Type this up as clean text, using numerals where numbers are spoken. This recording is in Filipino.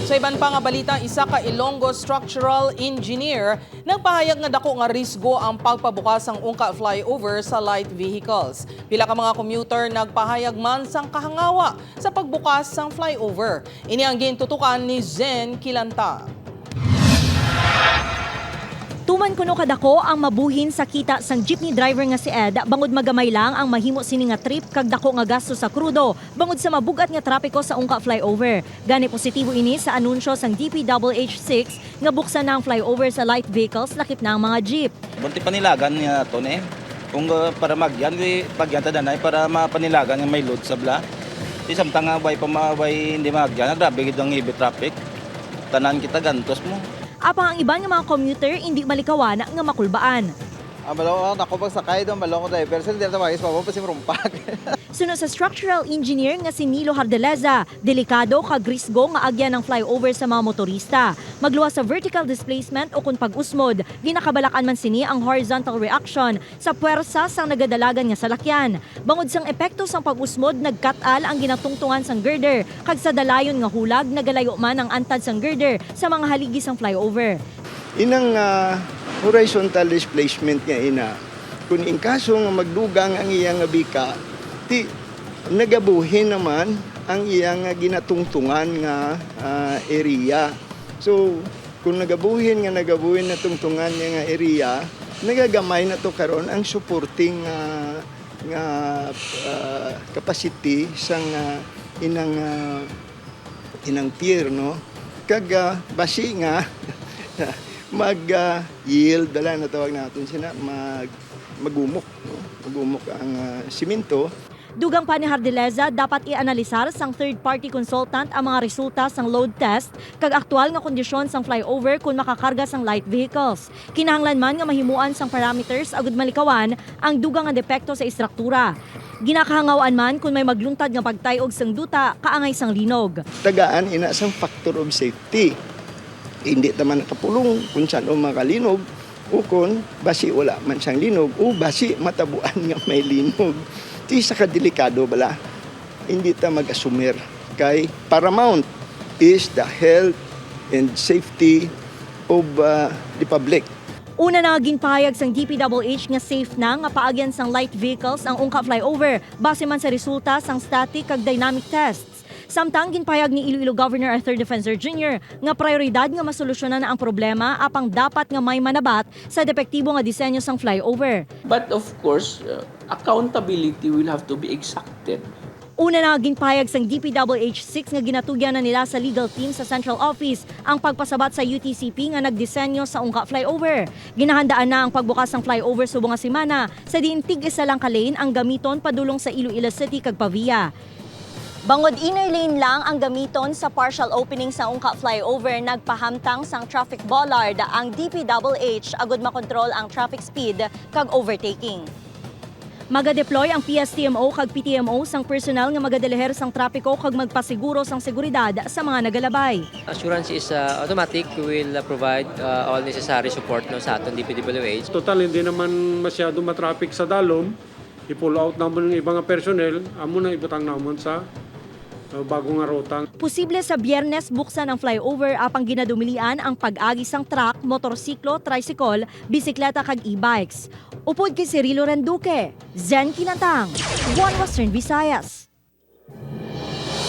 Sa iban pa nga balita, isa ka Ilonggo structural engineer nagpahayag nga dako nga risgo ang pagpabukas ng ungka flyover sa light vehicles. Pila ka mga commuter nagpahayag man sang kahangawa sa pagbukas ng flyover. Ini ang gintutukan ni Zen Kilanta. Tuman kuno kadako ang mabuhin sa kita sang jeepney driver nga si Ed bangod magamay lang ang mahimo sini nga trip kag dako nga gasto sa krudo bangod sa mabugat nga trapiko sa ungka flyover. Gani positibo ini sa anunsyo sang DPWH6 nga buksan na ang flyover sa light vehicles lakip na ang mga jeep. Bunti panilagan niya to ne. Kung para magyan pagyanta danay para mapanilagan nga may load sa bla. Di samtang nga way pamaway hindi magyan grabe gid ang heavy traffic. Tanan kita gantos mo. Apang ang iban nga mga commuter hindi malikawan nga makulbaan. Balong ako pagsakay doon, balong ko driver. Sila dito magis pa po pasing rumpak. Sunod sa structural engineer nga si Nilo Hardeleza, delikado kag risgo nga agyan ng flyover sa mga motorista. Magluwas sa vertical displacement o kung pag-usmod, ginakabalakan man sini ang horizontal reaction sa puwersa sang nagadalagan nga salakyan. Bangod sang epekto sang pag-usmod, nagkatal ang ginatungtungan sang girder, kag sa dalayon nga hulag, nagalayo man ang antad sang girder sa mga haligi sang flyover. Inang horizontal displacement nga ina. Kung in kaso nga magdugang ang iyang bika, ti nagabuhin naman ang iyang ginatungtungan nga area. So kung nagabuhin na tungtungan niya nga area, nagagamay na to karon ang supporting nga capacity sang inang tier, no. Kag basi nga mag-yield, dala na tawag natin sila, magumok. No? Magumok ang simento. Dugang pa ni Hardeleza, dapat i-analisar sang third-party consultant ang mga resulta sang load test kag aktual nga kondisyon sang flyover kung makakarga sang light vehicles. Kinahanglan man nga mahimuan sang parameters agud malikawan ang dugang nga depekto sa istruktura. Ginakahangawaan man kung may magluntad nga pagtayog sang duta kaangay sang linog. Tagaan ina sang factor of safety. Hindi taman nakapulong kung saan o makalinog o kung basi wala man siyang linog o basi matabuan nga may linog. Di sa kadelikado bala, hindi ta mag-assumer kay paramount is the health and safety of the public. Una na ginpahayag sang DPWH nga safe na nga paagyan sang light vehicles ang ungka flyover base man sa resulta sang static kag dynamic tests. Samtang ginpahayag ni Iloilo Governor Arthur Defensor Jr. nga prioridad nga masolusyonan na ang problema apang dapat nga may manabat sa depektibo nga disenyo sang flyover. But of course, accountability will have to be exacted. Una na ginpahayag sang DPWH6 nga ginatugyan na nila sa legal team sa Central Office ang pagpasabat sa UTCP nga nagdisenyo sa ungka flyover. Ginahandaan na ang pagbukas ng flyover subong nga semana sa diin tig-isa lang ka lane ang gamiton padulong sa Iloilo City kag Pavia. Bangod inner lane lang ang gamiton sa partial opening sa ungka flyover, nagpahamtang sang traffic bollard ang DPWH agud makontrol ang traffic speed kag overtaking. Maga-deploy ang PSTMO kag PTMO sang personal nga magadeliher sang trapiko kag magpasiguro sang seguridad sa mga nagalabay. Assurance is automatic. We will provide all necessary support no, sa aton DPWH. Total, hindi naman masyado matraffic sa dalom. I-pull out naman ng ibang personnel. Amo na ibutang naman sa bagong arotang. Posible sa Biyernes buksan ang flyover apang ginadumilian ang pag-agi sang truck, motorsiklo, tricycle, bisikleta kag e-bikes. Upod kay Cirilo Renduque, Zen Kinatang, One Western Visayas.